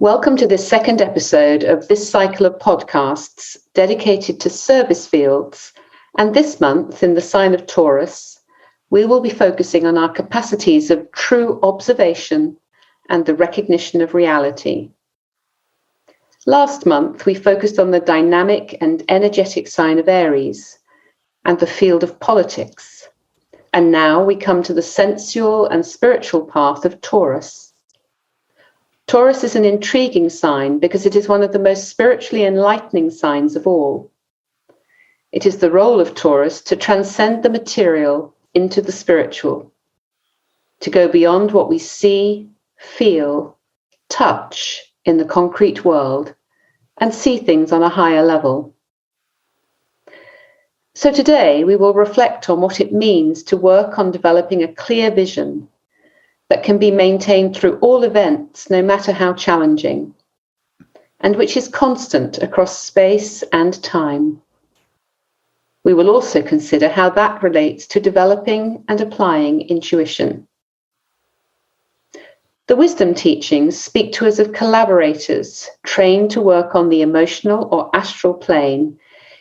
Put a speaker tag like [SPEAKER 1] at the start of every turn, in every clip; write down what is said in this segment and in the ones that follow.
[SPEAKER 1] Welcome to this second episode of this cycle of podcasts dedicated to service fields. And this month, in the sign of Taurus, we will be focusing on our capacities of true observation and the recognition of reality. Last month, we focused on the dynamic and energetic sign of Aries and the field of politics. And now we come to the sensual and spiritual path of Taurus. Taurus is an intriguing sign because it is one of the most spiritually enlightening signs of all. It is the role of Taurus to transcend the material into the spiritual, to go beyond what we see, feel, touch in the concrete world, and see things on a higher level. So today we will reflect on what it means to work on developing a clear vision that can be maintained through all events, no matter how challenging, and which is constant across space and time. We will also consider how that relates to developing and applying intuition. The wisdom teachings speak to us of collaborators trained to work on the emotional or astral plane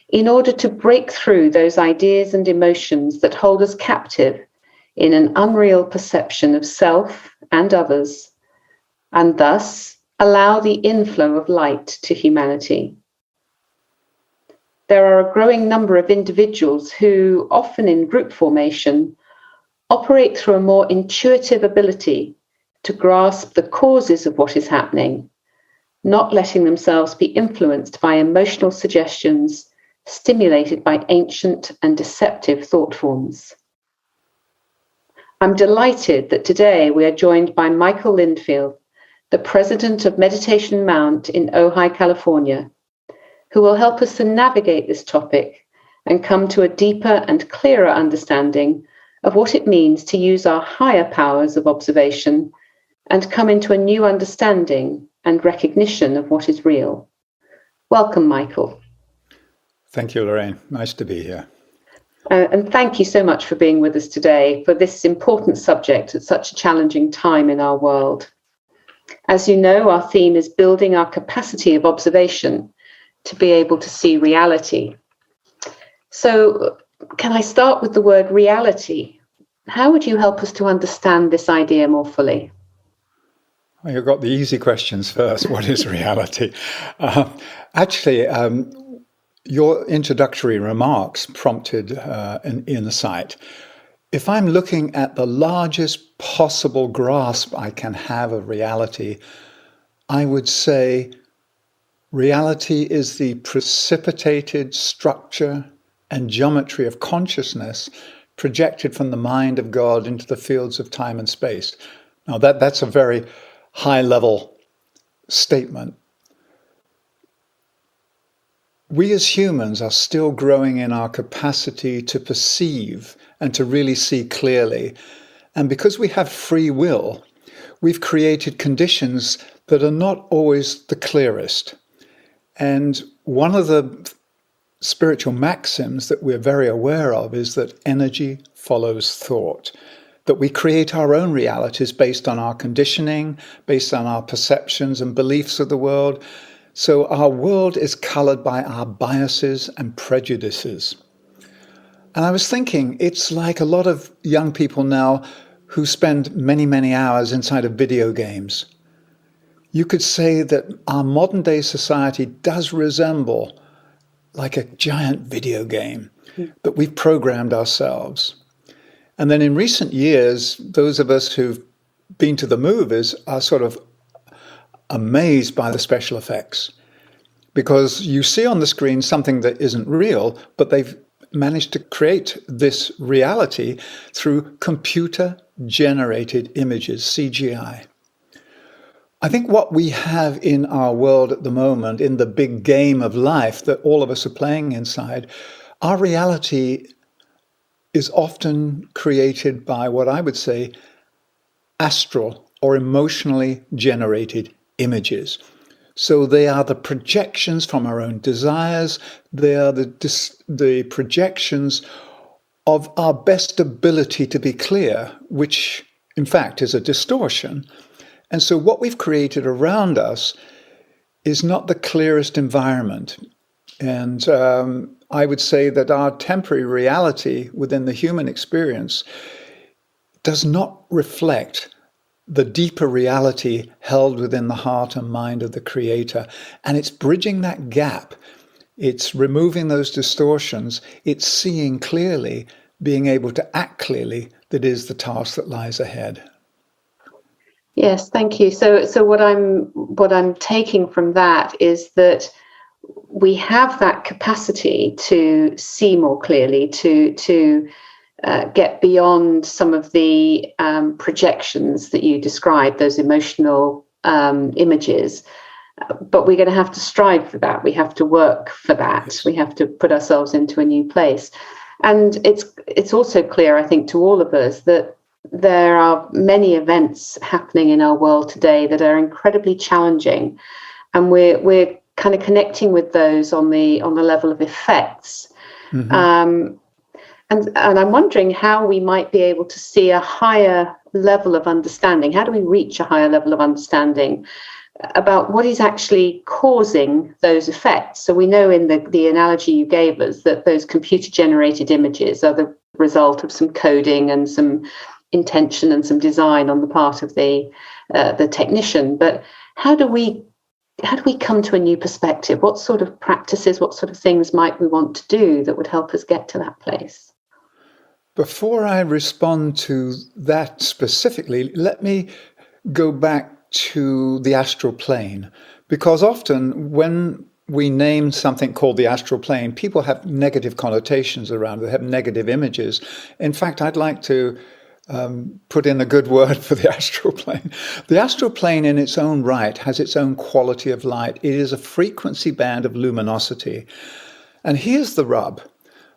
[SPEAKER 1] in order to break through those ideas and emotions that hold us captive in an unreal perception of self and others, and thus allow the inflow of light to humanity. There are a growing number of individuals who, often in group formation, operate through a more intuitive ability to grasp the causes of what is happening, not letting themselves be influenced by emotional suggestions stimulated by ancient and deceptive thought forms. I'm delighted that today we are joined by Michael Lindfield, the president of Meditation Mount in Ojai, California, who will help us to navigate this topic and come to a deeper and clearer understanding of what it means to use our higher powers of observation and come into a new understanding and recognition of what is real. Welcome, Michael.
[SPEAKER 2] Thank you, Lorraine. Nice to be here.
[SPEAKER 1] And thank you so much for being with us today for this important subject at such a challenging time in our world. As you know, our theme is building our capacity of observation to be able to see reality. So can I start with the word reality? How would you help us to understand this idea more fully?
[SPEAKER 2] Well, you've got the easy questions first. What is reality? Actually, your introductory remarks prompted an insight. If I'm looking at the largest possible grasp I can have of reality, I would say reality is the precipitated structure and geometry of consciousness projected from the mind of God into the fields of time and space. Now that's a very high-level statement. We as humans are still growing in our capacity to perceive and to really see clearly. And because we have free will, we've created conditions that are not always the clearest. And one of the spiritual maxims that we're very aware of is that energy follows thought, that we create our own realities based on our conditioning, based on our perceptions and beliefs of the world. So our world is colored by our biases and prejudices. And I was thinking, it's like a lot of young people now who spend many, many hours inside of video games. You could say that our modern day society does resemble like a giant video game that we've programmed ourselves. And then in recent years, those of us who've been to the movies are sort of amazed by the special effects, because you see on the screen something that isn't real, but they've managed to create this reality through computer-generated images, CGI. I think what we have in our world at the moment, in the big game of life that all of us are playing inside, our reality is often created by what I would say astral or emotionally generated images. So they are the projections from our own desires. They are the projections of our best ability to be clear, which in fact is a distortion. And so what we've created around us is not the clearest environment. And I would say that our temporary reality within the human experience does not reflect the deeper reality held within the heart and mind of the Creator. And it's bridging that gap. It's removing those distortions. It's seeing clearly, being able to act clearly, that is the task that lies ahead.
[SPEAKER 1] Yes, thank you. So what I'm taking from that is that we have that capacity to see more clearly, to get beyond some of the projections that you described, those emotional images. But we're going to have to strive for that. We have to work for that.
[SPEAKER 2] Yes.
[SPEAKER 1] We have to put ourselves into a new place. And it's also clear, I think, to all of us that there are many events happening in our world today that are incredibly challenging, and we're kind of connecting with those on the level of effects. Mm-hmm. And I'm wondering how we might be able to see a higher level of understanding. How do we reach a higher level of understanding about what is actually causing those effects? So we know in the analogy you gave us that those computer-generated images are the result of some coding and some intention and some design on the part of the technician. But how do we come to a new perspective? What sort of practices, what sort of things might we want to do that would help us get to that place?
[SPEAKER 2] Before I respond to that specifically, let me go back to the astral plane, because often when we name something called the astral plane, people have negative connotations around it, they have negative images. In fact, I'd like to put in a good word for the astral plane. The astral plane in its own right has its own quality of light. It is a frequency band of luminosity. And here's the rub.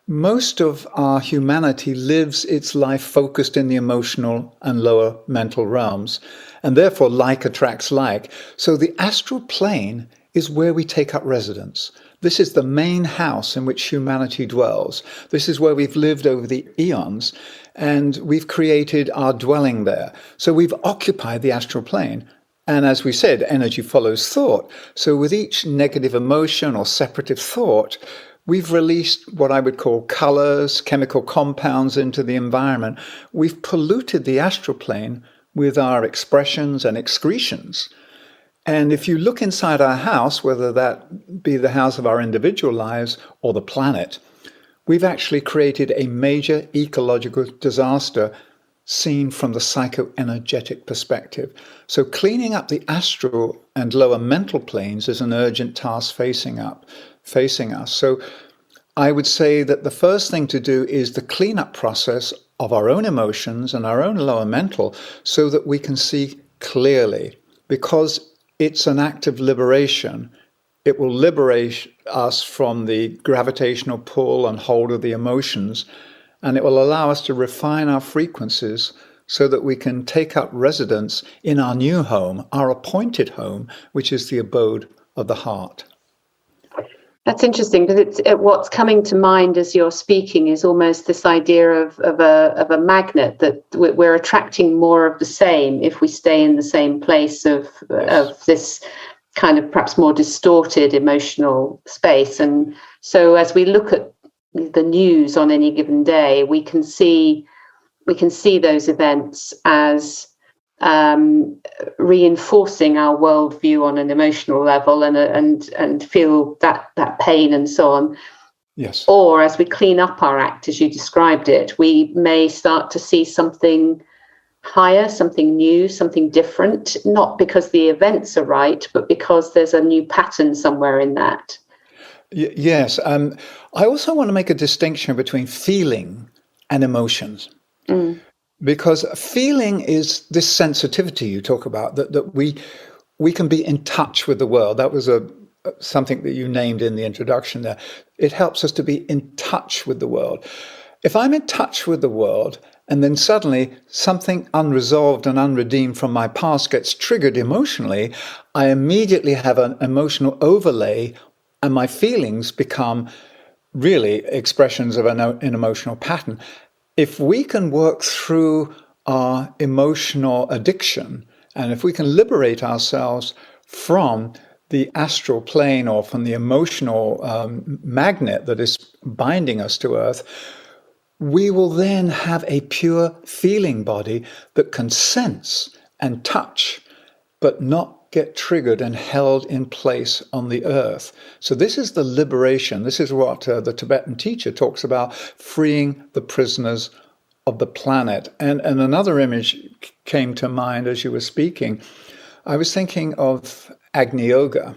[SPEAKER 2] Most of our humanity lives its life focused in the emotional and lower mental realms, and therefore like attracts like. So the astral plane is where we take up residence. This is the main house in which humanity dwells. This is where we've lived over the eons, and we've created our dwelling there. So we've occupied the astral plane. And as we said, energy follows thought. So with each negative emotion or separative thought, we've released what I would call colors, chemical compounds into the environment. We've polluted the astral plane with our expressions and excretions. And if you look inside our house, whether that be the house of our individual lives or the planet, we've actually created a major ecological disaster seen from the psychoenergetic perspective. So cleaning up the astral and lower mental planes is an urgent task facing us. So I would say that the first thing to do is the cleanup process of our own emotions and our own lower mental so that we can see clearly, because it's an act of liberation. It will liberate us from the gravitational pull and hold of the emotions, and it will allow us to refine our frequencies so that we can take up residence in our new home, our appointed home, which is the abode of the heart.
[SPEAKER 1] That's interesting, because what's coming to mind as you're speaking is almost this idea of a magnet, that we're attracting more of the same if we stay in the same place of this kind of perhaps more distorted emotional space. And so as we look at the news on any given day, we can see those events as reinforcing our worldview on an emotional level and feel that pain and so on.
[SPEAKER 2] Yes.
[SPEAKER 1] Or as we clean up our act, as you described it, we may start to see something higher, something new, something different, not because the events are right, but because there's a new pattern somewhere in that.
[SPEAKER 2] Yes. I also want to make a distinction between feeling and emotions. Mm. Because feeling is this sensitivity you talk about, that we can be in touch with the world. That was something that you named in the introduction there. It helps us to be in touch with the world. If I'm in touch with the world and then suddenly something unresolved and unredeemed from my past gets triggered emotionally, I immediately have an emotional overlay and my feelings become really expressions of an emotional pattern. If we can work through our emotional addiction And if we can liberate ourselves from the astral plane or from the emotional magnet that is binding us to Earth, we will then have a pure feeling body that can sense and touch, but not get triggered and held in place on the earth. So this is the liberation. This is what the Tibetan teacher talks about, freeing the prisoners of the planet. And another image came to mind as you were speaking. I was thinking of Agni Yoga,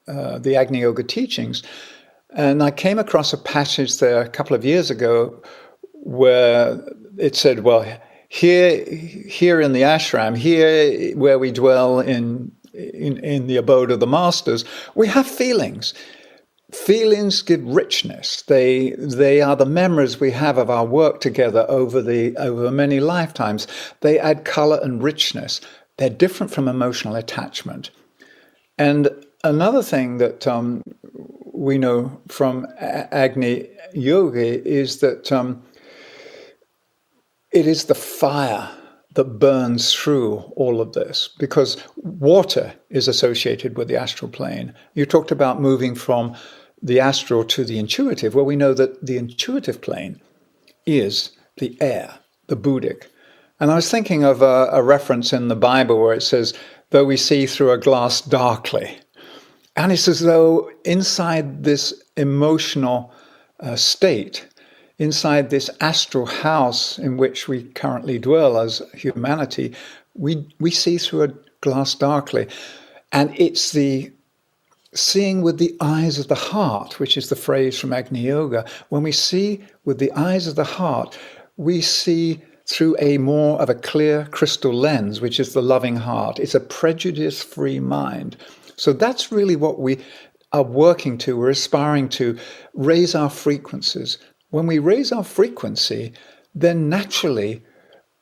[SPEAKER 2] the Agni Yoga teachings. And I came across a passage there a couple of years ago where it said, well, here in the ashram, here where we dwell in the abode of the masters, we have feelings. Feelings give richness. They are the memories we have of our work together over many lifetimes. They add color and richness. They're different from emotional attachment. And another thing that we know from Agni Yoga is that it is the fire that burns through all of this, because water is associated with the astral plane. You talked about moving from the astral to the intuitive. Well, we know that the intuitive plane is the air, the Buddhic. And I was thinking of a reference in the Bible where it says, though we see through a glass darkly. And it's as though inside this emotional state, inside this astral house in which we currently dwell as humanity, we see through a glass darkly. And it's the seeing with the eyes of the heart, which is the phrase from Agni Yoga. When we see with the eyes of the heart, we see through a more of a clear crystal lens, which is the loving heart. It's a prejudice-free mind. So that's really what we are working to. We're aspiring to raise our frequencies. When we raise our frequency, then naturally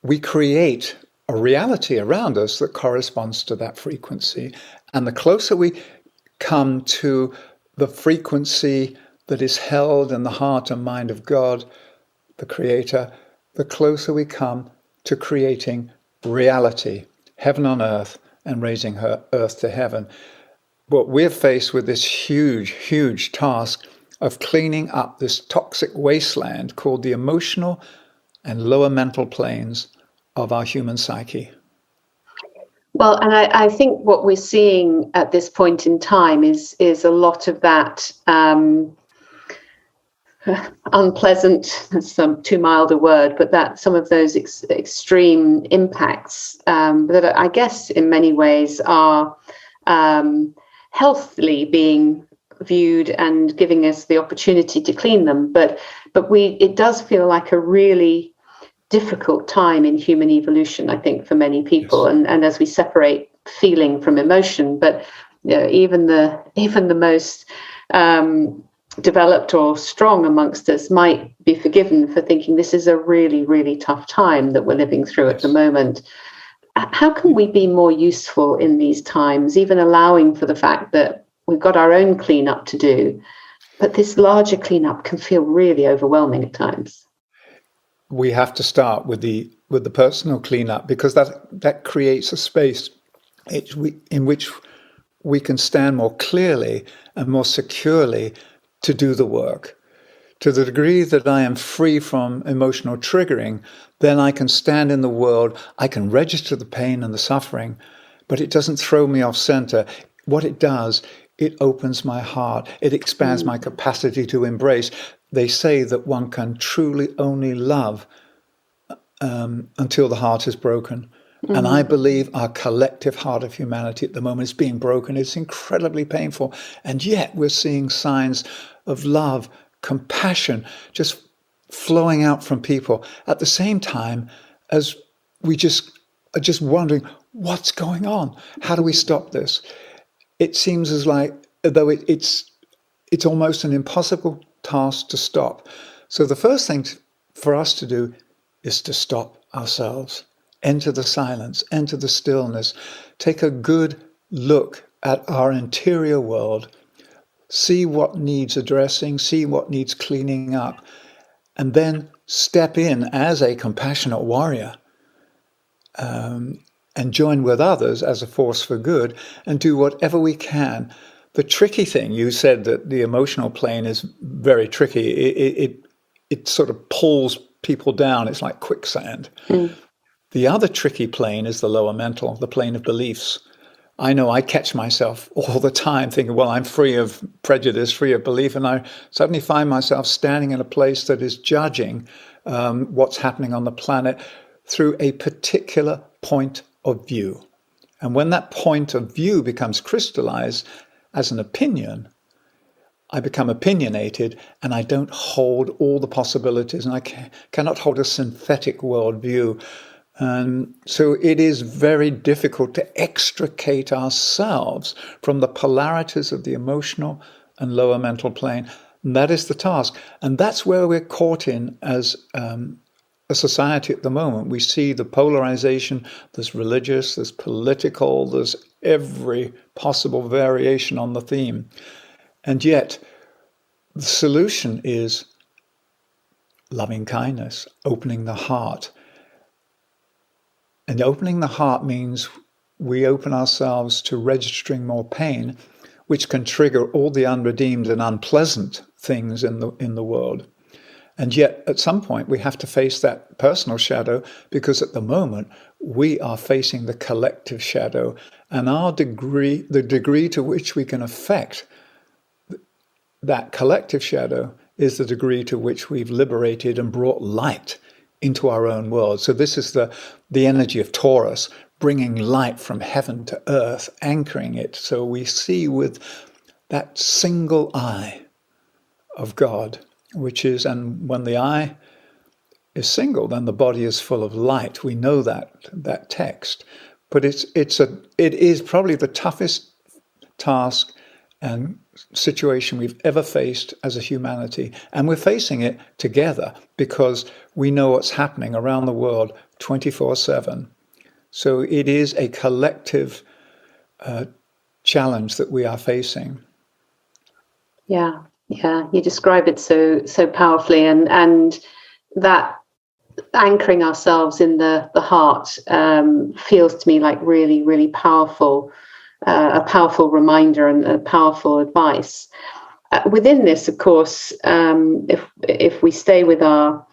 [SPEAKER 2] we create a reality around us that corresponds to that frequency. And the closer we come to the frequency that is held in the heart and mind of God, the Creator, the closer we come to creating reality, heaven on earth, and raising earth to heaven. But we're faced with this huge, huge task of cleaning up this toxic wasteland called the emotional and lower mental planes of our human psyche.
[SPEAKER 1] Well, and I think what we're seeing at this point in time is a lot of that unpleasant, that's too mild a word, but that some of those extreme impacts that I guess in many ways are healthily being viewed and giving us the opportunity to clean them. But it does feel like a really difficult time in human evolution, I think, for many people. Yes. And as we separate feeling from emotion, but you know, even the most developed or strong amongst us might be forgiven for thinking this is a really, really tough time that we're living through at the moment. How can we be more useful in these times, even allowing for the fact that we've got our own cleanup to do, but this larger cleanup can feel really overwhelming at times?
[SPEAKER 2] We have to start with the personal cleanup, because that creates a space in which we can stand more clearly and more securely to do the work. To the degree that I am free from emotional triggering, then I can stand in the world, I can register the pain and the suffering, but it doesn't throw me off center. What it does, it opens my heart, it expands my capacity to embrace. They say that one can truly only love until the heart is broken. Mm-hmm. And I believe our collective heart of humanity at the moment is being broken. It's incredibly painful. And yet we're seeing signs of love, compassion, just flowing out from people. At the same time as we are just wondering, what's going on? How do we stop this? It seems though it's almost an impossible task to stop. So the first thing for us to do is to stop ourselves, enter the silence, enter the stillness, take a good look at our interior world, see what needs addressing, see what needs cleaning up, and then step in as a compassionate warrior and join with others as a force for good and do whatever we can. The tricky thing, you said that the emotional plane is very tricky. It sort of pulls people down. It's like quicksand. The other tricky plane is the lower mental, the plane of beliefs. I know I catch myself all the time thinking, well, I'm free of prejudice, free of belief, and I suddenly find myself standing in a place that is judging what's happening on the planet through a particular point of view. And when that point of view becomes crystallized as an opinion, I become opinionated, and I don't hold all the possibilities, and I cannot hold a synthetic worldview. So it is very difficult to extricate ourselves from the polarities of the emotional and lower mental plane. And that is the task. And that's where we're caught in as a society at the moment. We see the polarization. There's religious, there's political, there's every possible variation on the theme. And yet the solution is loving kindness, opening the heart. And opening the heart means we open ourselves to registering more pain, which can trigger all the unredeemed and unpleasant things in the world. And yet, at some point, we have to face that personal shadow, because at the moment, we are facing the collective shadow. And the degree to which we can affect that collective shadow is the degree to which we've liberated and brought light into our own world. So this is the energy of Taurus, bringing light from heaven to earth, anchoring it so we see with that single eye of God, which is, and when the eye is single, then the body is full of light. We know that text, but it is probably the toughest task and situation we've ever faced as a humanity. And we're facing it together because we know what's happening around the world 24/7. So it is a collective challenge that we are facing.
[SPEAKER 1] Yeah, you describe it so powerfully, and that anchoring ourselves in the heart feels to me like really, really powerful. A powerful reminder and a powerful advice. Within this, of course, if we stay with our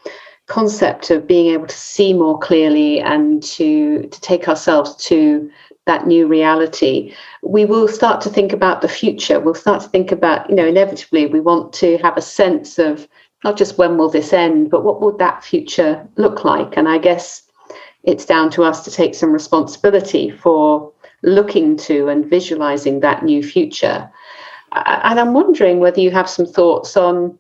[SPEAKER 1] concept of being able to see more clearly and to take ourselves to that new reality, we will start to think about the future. We'll start to think about, inevitably we want to have a sense of not just when will this end, but what would that future look like? And I guess it's down to us to take some responsibility for looking to and visualizing that new future. And I'm wondering whether you have some thoughts on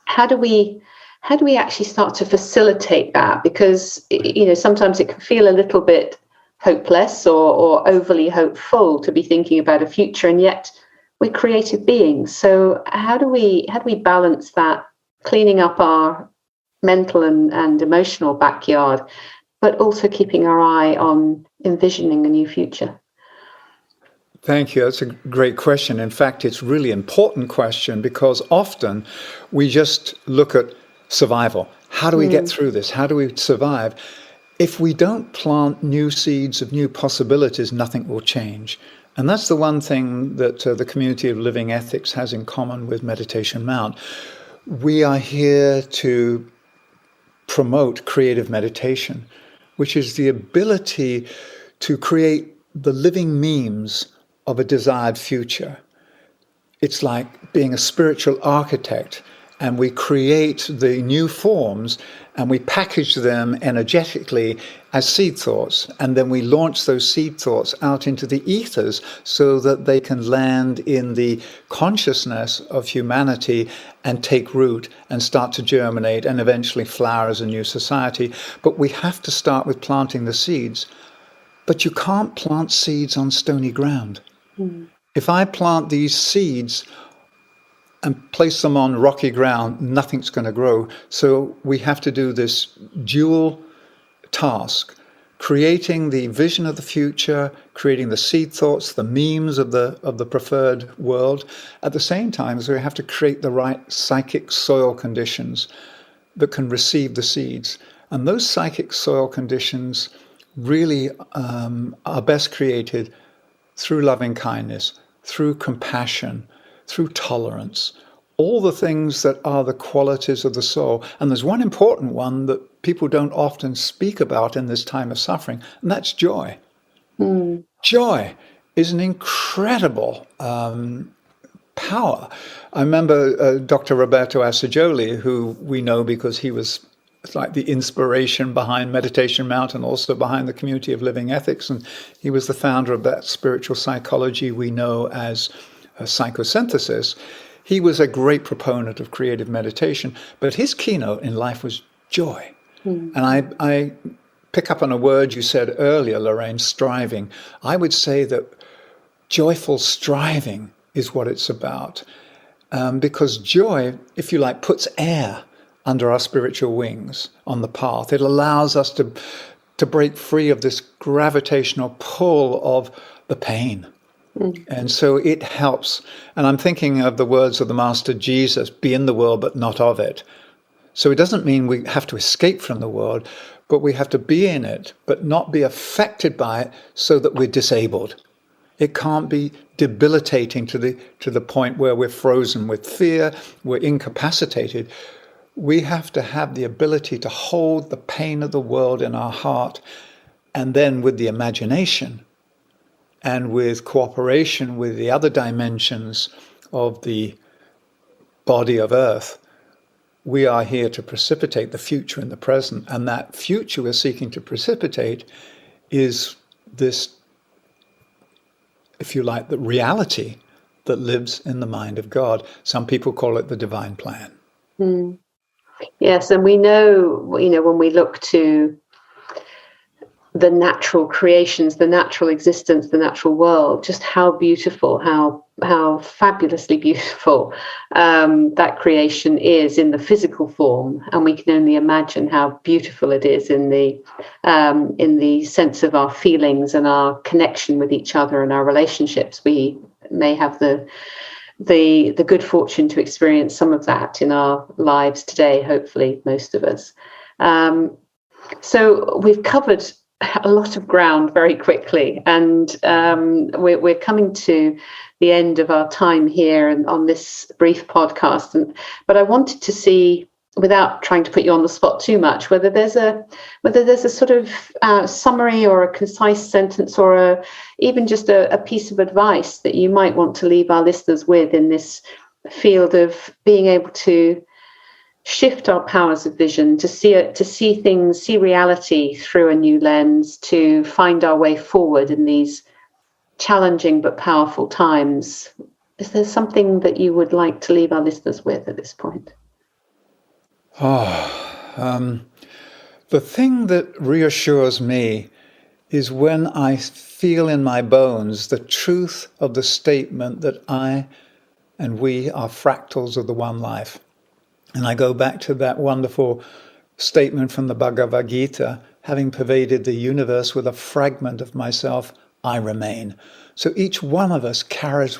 [SPEAKER 1] how do we actually start to facilitate that? Because sometimes it can feel a little bit hopeless or overly hopeful to be thinking about a future, and yet we're creative beings. So how do we balance that, cleaning up our mental and emotional backyard, but also keeping our eye on envisioning a new future?
[SPEAKER 2] Thank you. That's a great question. In fact, it's a really important question, because often we just look at survival. How do we get through this? How do we survive? If we don't plant new seeds of new possibilities, nothing will change. And that's the one thing that the community of living ethics has in common with Meditation Mount. We are here to promote creative meditation, which is the ability to create the living memes of a desired future. It's like being a spiritual architect, and we create the new forms and we package them energetically as seed thoughts, and then we launch those seed thoughts out into the ethers so that they can land in the consciousness of humanity and take root and start to germinate and eventually flower as a new society. But we have to start with planting the seeds. But you can't plant seeds on stony ground. If I plant these seeds and place them on rocky ground, nothing's going to grow. So we have to do this dual task, creating the vision of the future, creating the seed thoughts, the memes of the preferred world. At the same time, so we have to create the right psychic soil conditions that can receive the seeds. And those psychic soil conditions really are best created through loving kindness, through compassion, through tolerance, all the things that are the qualities of the soul. And there's one important one that people don't often speak about in this time of suffering, and that's joy. Joy is an incredible power. I remember Dr. Roberto Assagioli, who we know because he was like the inspiration behind Meditation Mountain, also behind the Community of Living Ethics. And he was the founder of that spiritual psychology we know as psychosynthesis. He was a great proponent of creative meditation, but his keynote in life was joy. And I pick up on a word you said earlier, Lorraine, striving. I would say that joyful striving is what it's about. Because joy, if you like, puts air under our spiritual wings on the path. It allows us to break free of this gravitational pull of the pain. And so it helps. And I'm thinking of the words of the Master Jesus, be in the world, but not of it. So it doesn't mean we have to escape from the world, but we have to be in it, but not be affected by it so that we're disabled. It can't be debilitating to the point where we're frozen with fear, we're incapacitated. We have to have the ability to hold the pain of the world in our heart, and then with the imagination and with cooperation with the other dimensions of the body of Earth, we are here to precipitate the future in the present. And that future we're seeking to precipitate is this, if you like, the reality that lives in the mind of God. Some people call it the divine plan.
[SPEAKER 1] Yes, and we know, when we look to the natural creations, the natural existence, the natural world, just how beautiful, how fabulously beautiful that creation is in the physical form, and we can only imagine how beautiful it is in the sense of our feelings and our connection with each other and our relationships. We may have the good fortune to experience some of that in our lives today, hopefully most of us. So we've covered a lot of ground very quickly, and we're coming to the end of our time here and on this brief podcast. But I wanted to see, without trying to put you on the spot too much, whether there's a sort of summary or a concise sentence or even just a piece of advice that you might want to leave our listeners with in this field of being able to shift our powers of vision, to see things, see reality through a new lens, to find our way forward in these challenging but powerful times. Is there something that you would like to leave our listeners with at this point?
[SPEAKER 2] The thing that reassures me is when I feel in my bones the truth of the statement that I and we are fractals of the one life. And I go back to that wonderful statement from the Bhagavad Gita, having pervaded the universe with a fragment of myself, I remain. So each one of us carries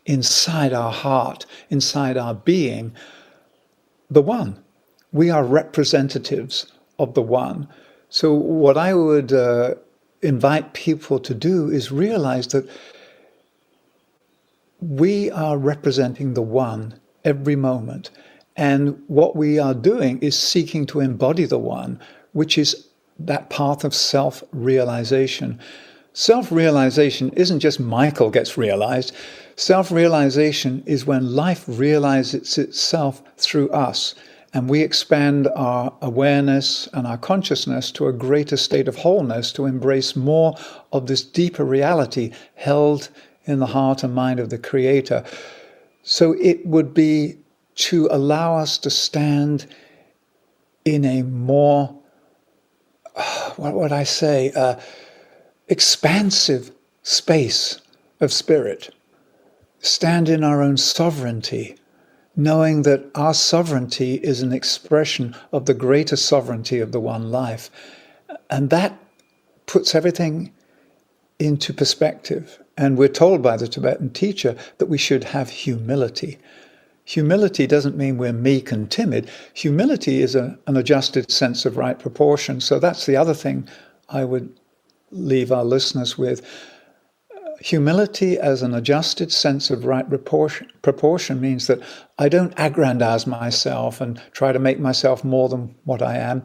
[SPEAKER 2] inside our heart, inside our being, the one. We are representatives of the one. So what I would invite people to do is realize that we are representing the one every moment. And what we are doing is seeking to embody the one, which is that path of self-realization. Self-realization isn't just Michael gets realized. Self-realization is when life realizes itself through us, and we expand our awareness and our consciousness to a greater state of wholeness to embrace more of this deeper reality held in the heart and mind of the Creator. So it would be to allow us to stand in a more, what would I say, expansive space of spirit. Stand in our own sovereignty, knowing that our sovereignty is an expression of the greater sovereignty of the one life. And that puts everything into perspective. And we're told by the Tibetan teacher that we should have humility. Humility doesn't mean we're meek and timid. Humility is an adjusted sense of right proportion. So that's the other thing I would leave our listeners with. Humility as an adjusted sense of right proportion means that I don't aggrandize myself and try to make myself more than what I am,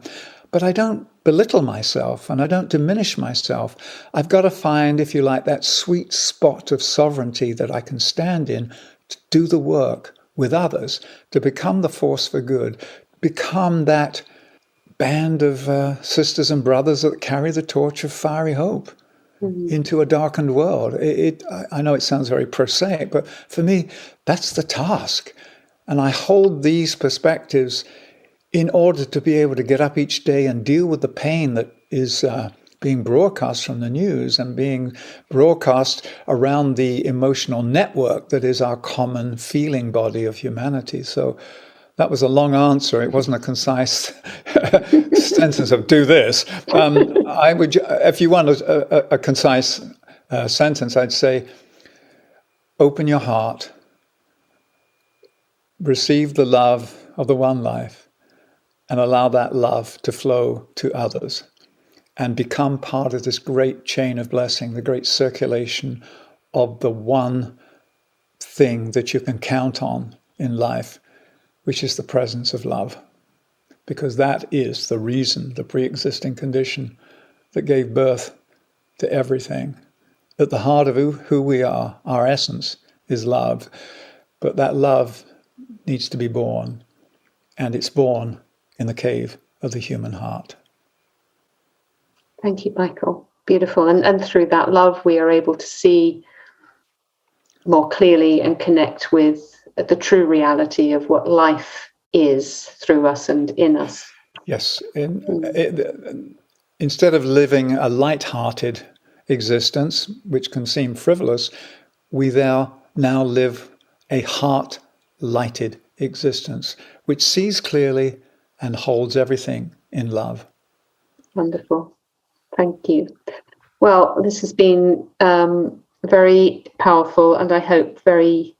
[SPEAKER 2] but I don't belittle myself and I don't diminish myself. I've got to find, if you like, that sweet spot of sovereignty that I can stand in to do the work with others, to become the force for good, become that band of sisters and brothers that carry the torch of fiery hope into a darkened world. I know it sounds very prosaic, but for me, that's the task. And I hold these perspectives in order to be able to get up each day and deal with the pain that is being broadcast from the news and being broadcast around the emotional network that is our common feeling body of humanity. So that was a long answer. It wasn't a concise sentence of do this. I would, if you want a concise sentence, I'd say, open your heart, receive the love of the one life, and allow that love to flow to others and become part of this great chain of blessing, the great circulation of the one thing that you can count on in life, which is the presence of love, because that is the reason, the pre-existing condition that gave birth to everything. At the heart of who we are, our essence is love, but that love needs to be born, and it's born in the cave of the human heart.
[SPEAKER 1] Thank you, Michael. Beautiful. And through that love, we are able to see more clearly and connect with the true reality of what life is through us and in us.
[SPEAKER 2] Yes. Instead of living a light-hearted existence, which can seem frivolous, we now live a heart-lighted existence, which sees clearly and holds everything in love.
[SPEAKER 1] Wonderful. Thank you. Well, this has been very powerful and I hope very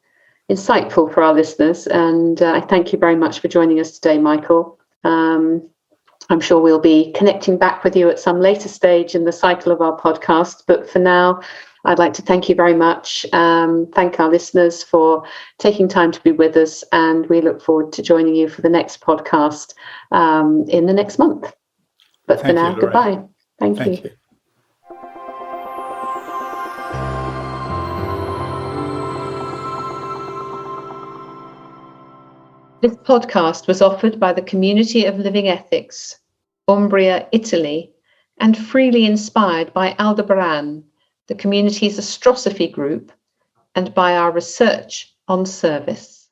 [SPEAKER 1] insightful for our listeners. And I thank you very much for joining us today, Michael. I'm sure we'll be connecting back with you at some later stage in the cycle of our podcast. But for now, I'd like to thank you very much. Thank our listeners for taking time to be with us. And we look forward to joining you for the next podcast in the next month. But for now, goodbye. Thank you. This podcast was offered by the Community of Living Ethics, Umbria, Italy, and freely inspired by Aldebaran, the community's Astrosophy group, and by our research on service.